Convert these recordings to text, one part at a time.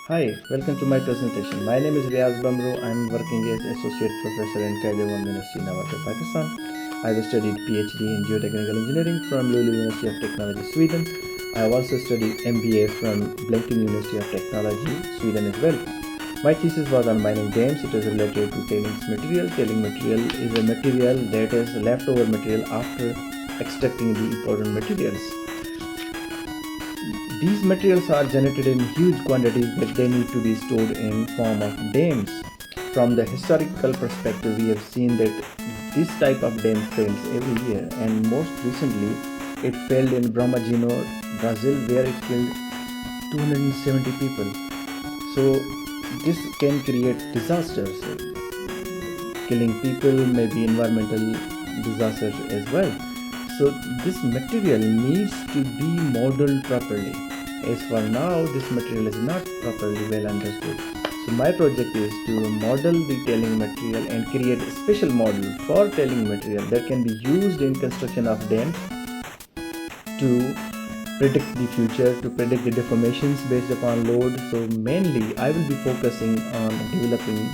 Hi, welcome to my presentation. My name is Riaz Bamro. I am working as Associate Professor in Kailawan University, Navata, Pakistan. I have studied PhD in Geotechnical Engineering from Lulu University of Technology, Sweden. I have also studied MBA from Blinken University of Technology, Sweden as well. My thesis was on mining dams. It is related to tailings material. Tailing material is a material that is leftover material after extracting the important materials. These materials are generated in huge quantities that they need to be stored in form of dams. From the historical perspective, we have seen that this type of dam fails every year, and most recently it failed in Brumadinho, Brazil, where it killed 270 people. So this can create disasters, killing people, maybe environmental disasters as well. So this material needs to be modeled properly. As for now, this material is not properly well understood. So my project is to model the tailing material and create a special model for tailing material that can be used in construction of dams to predict the future, to predict the deformations based upon load. So mainly I will be focusing on developing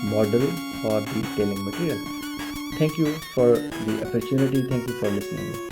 model for the tailing material. Thank you for the opportunity. Thank you for listening.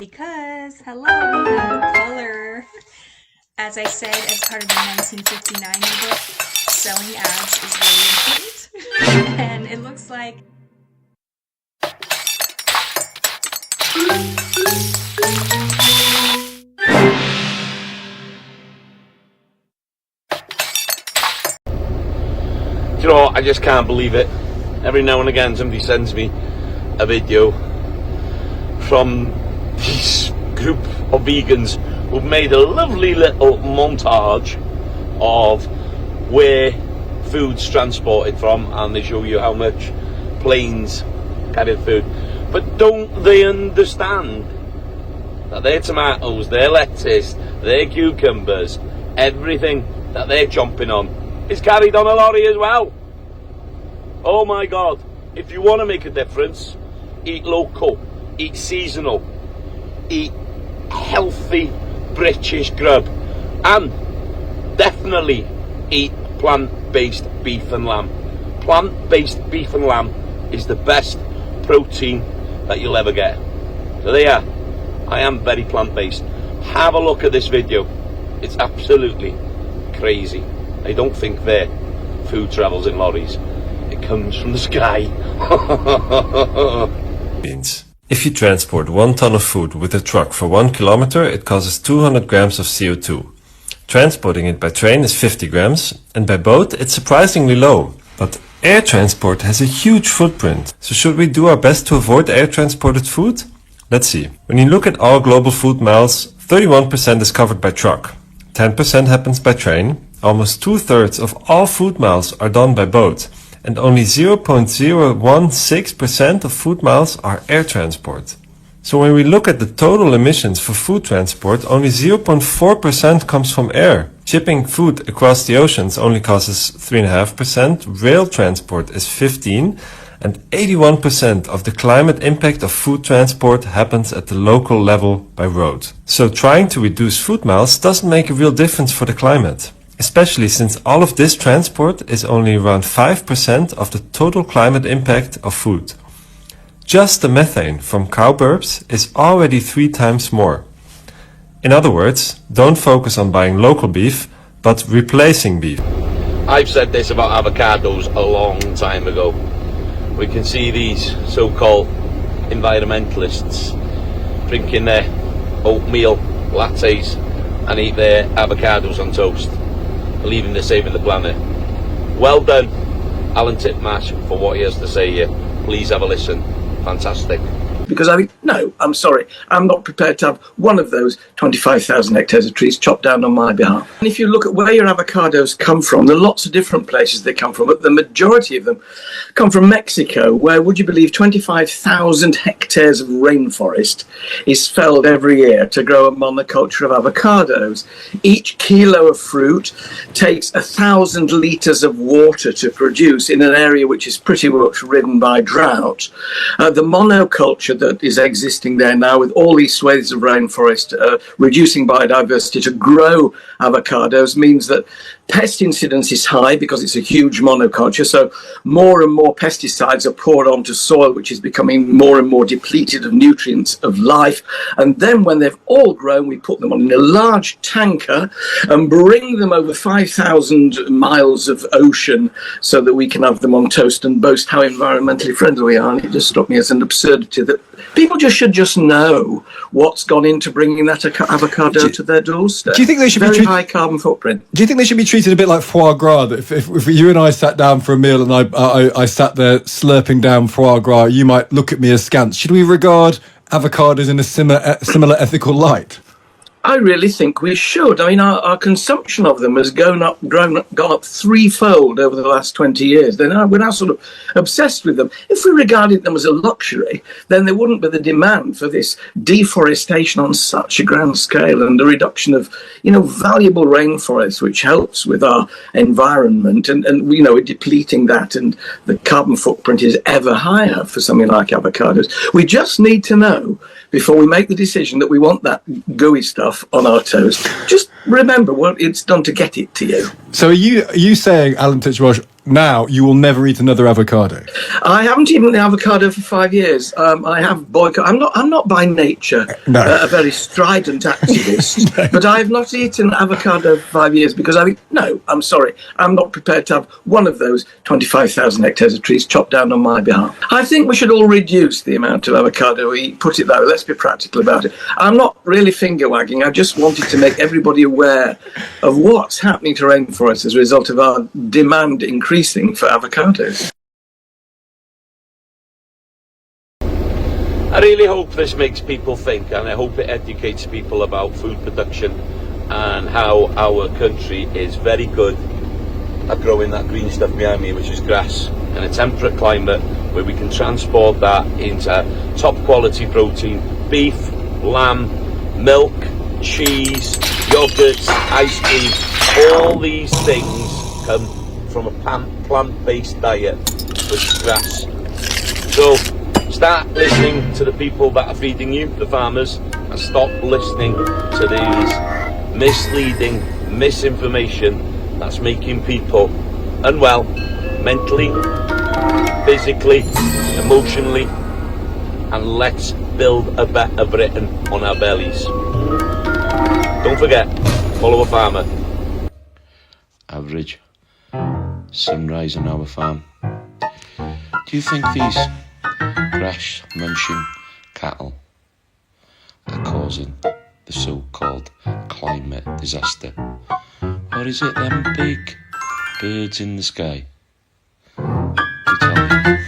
Because, hello, we have a color. As I said, as part of the 1959 book, selling ads is very important. And it looks like... Do you know what? I just can't believe it. Every now and again somebody sends me a video from this group of vegans who've made a lovely little montage of where food's transported from, and they show you how much planes carry food. But don't they understand that their tomatoes, their lettuce, their cucumbers, everything that they're chomping on is carried on a lorry as well? Oh my God. If you want to make a difference, eat local, eat seasonal, eat healthy British grub, and definitely eat plant-based beef and lamb. Plant-based beef and lamb is the best protein that you'll ever get. So there you are. I am very plant-based. Have a look at this video. It's absolutely crazy. I don't think their food travels in lorries. It comes from the sky. If you transport 1 ton of food with a truck for 1 kilometer, it causes 200 grams of CO2. Transporting it by train is 50 grams, and by boat it's surprisingly low. But air transport has a huge footprint. So should we do our best to avoid air transported food? Let's see. When you look at all global food miles, 31% is covered by truck. 10% happens by train. Almost 2/3 of all food miles are done by boat. And only 0.016% of food miles are air transport. So when we look at the total emissions for food transport, only 0.4% comes from air. Shipping food across the oceans only causes 3.5%, rail transport is 15%, and 81% of the climate impact of food transport happens at the local level by road. So trying to reduce food miles doesn't make a real difference for the climate, especially since all of this transport is only around 5% of the total climate impact of food. Just the methane from cow burps is already 3 times more. In other words, don't focus on buying local beef, but replacing beef. I've said this about avocados a long time ago. We can see these so-called environmentalists drinking their oatmeal lattes and eat their avocados on toast, believing they're saving the planet. Well done, Alan Titmarsh, for what he has to say here. Please have a listen. Fantastic. Because I think, no, I'm sorry, I'm not prepared to have one of those 25,000 hectares of trees chopped down on my behalf. And if you look at where your avocados come from, there are lots of different places they come from, but the majority of them come from Mexico, where, would you believe, 25,000 hectares of rainforest is felled every year to grow a monoculture of avocados. Each kilo of fruit takes 1,000 litres of water to produce in an area which is pretty much ridden by drought. The monoculture that is existing there now, with all these swathes of rainforest reducing biodiversity to grow avocados, means that pest incidence is high because it's a huge monoculture. So more and more pesticides are poured onto soil, which is becoming more and more depleted of nutrients of life. And then when they've all grown, we put them on in a large tanker and bring them over 5,000 miles of ocean so that we can have them on toast and boast how environmentally friendly we are. And it just struck me as an absurdity that people should just know what's gone into bringing that avocado to their doorstep. Do you think they should Very be high carbon footprint? Do you think they should be treated a bit like foie gras? That if you and I sat down for a meal and I sat there slurping down foie gras, you might look at me askance. Should we regard avocados in a similar ethical light? I really think we should. I mean, our consumption of them has gone up threefold over the last 20 years. We're now sort of obsessed with them. If we regarded them as a luxury, then there wouldn't be the demand for this deforestation on such a grand scale and the reduction of, valuable rainforests, which helps with our environment. And we're depleting that, and the carbon footprint is ever higher for something like avocados. We just need to know, before we make the decision that we want that gooey stuff on our toast, just remember what it's done to get it to you. So are you saying, Alan Titchmarsh, now you will never eat another avocado? I haven't eaten the avocado for 5 years. I have boycotted. I'm not by nature a very strident activist, but I have not eaten avocado for 5 years because I think, no, I'm sorry, I'm not prepared to have one of those 25,000 hectares of trees chopped down on my behalf. I think we should all reduce the amount of avocado we eat. Put it that way. Let's be practical about it. I'm not really finger wagging. I just wanted to make everybody aware of what's happening to rainforests as a result of our demand increasing for avocados. I really hope this makes people think, and I hope it educates people about food production and how our country is very good at growing that green stuff behind me, which is grass, in a temperate climate where we can transport that into top quality protein: beef, lamb, milk, cheese, yogurts, ice cream. All these things come from a plant-based diet, which is grass. So start listening to the people that are feeding you, the farmers, and stop listening to these misleading misinformation that's making people unwell, mentally, physically, emotionally. And let's build a better Britain on our bellies. Don't forget, follow a farmer. Average sunrise on our farm. Do you think these grass munching cattle are causing the so-called climate disaster? Or is it them big birds in the sky? You tell me.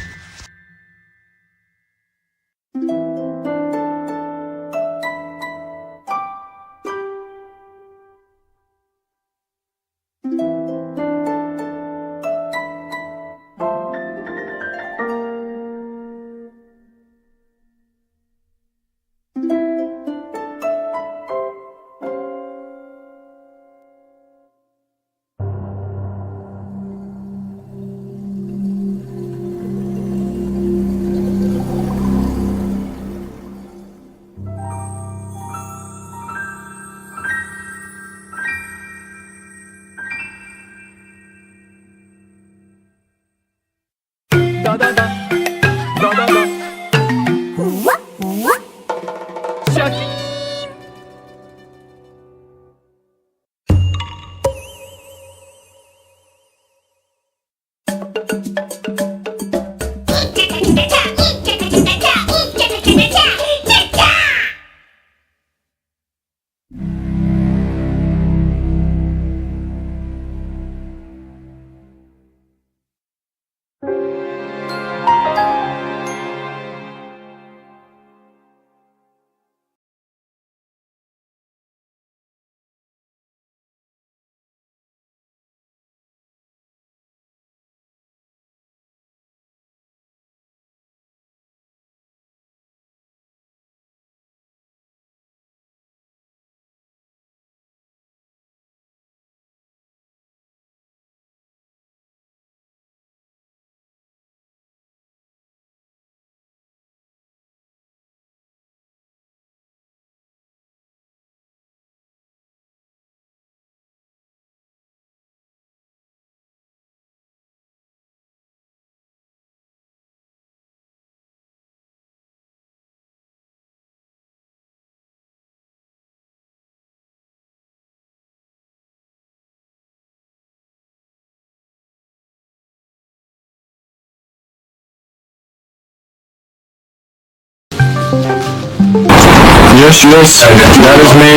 Yes, yes, that is me.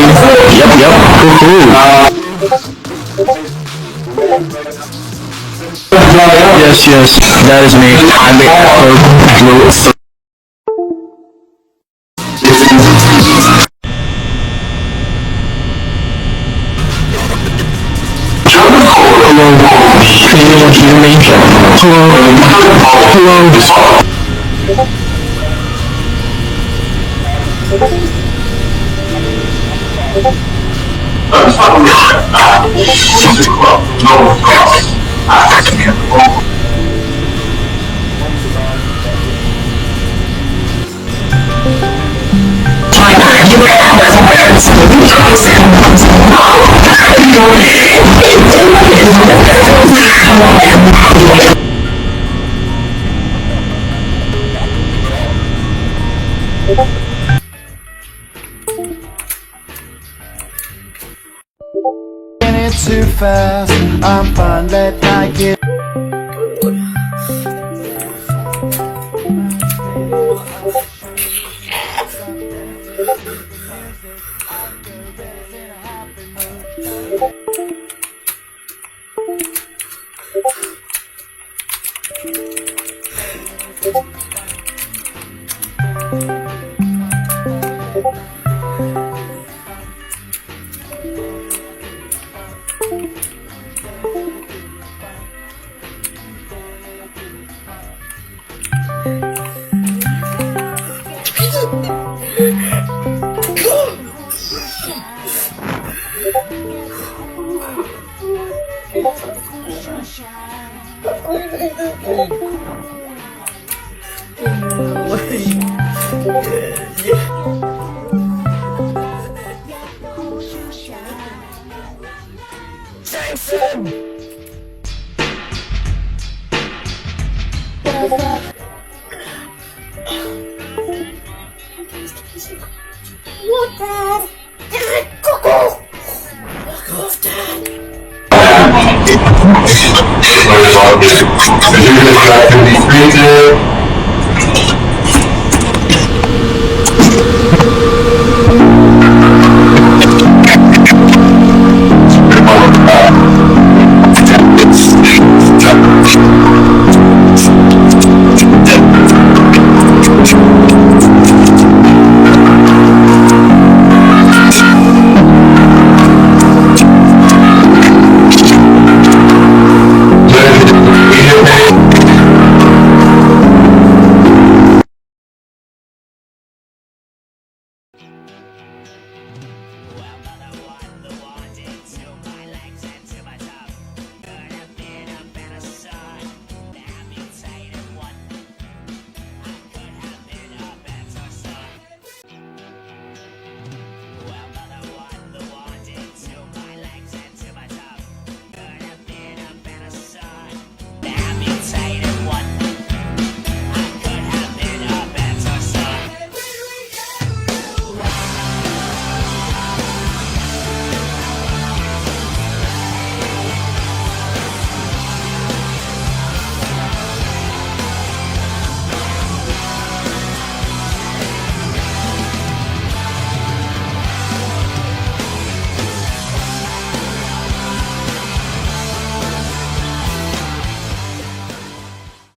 Yep, yes, yes, that is me. I'm the Apple. Hello, can anyone hear me? Hello. Too fast, I'm fine, let I get. You're going to be creative.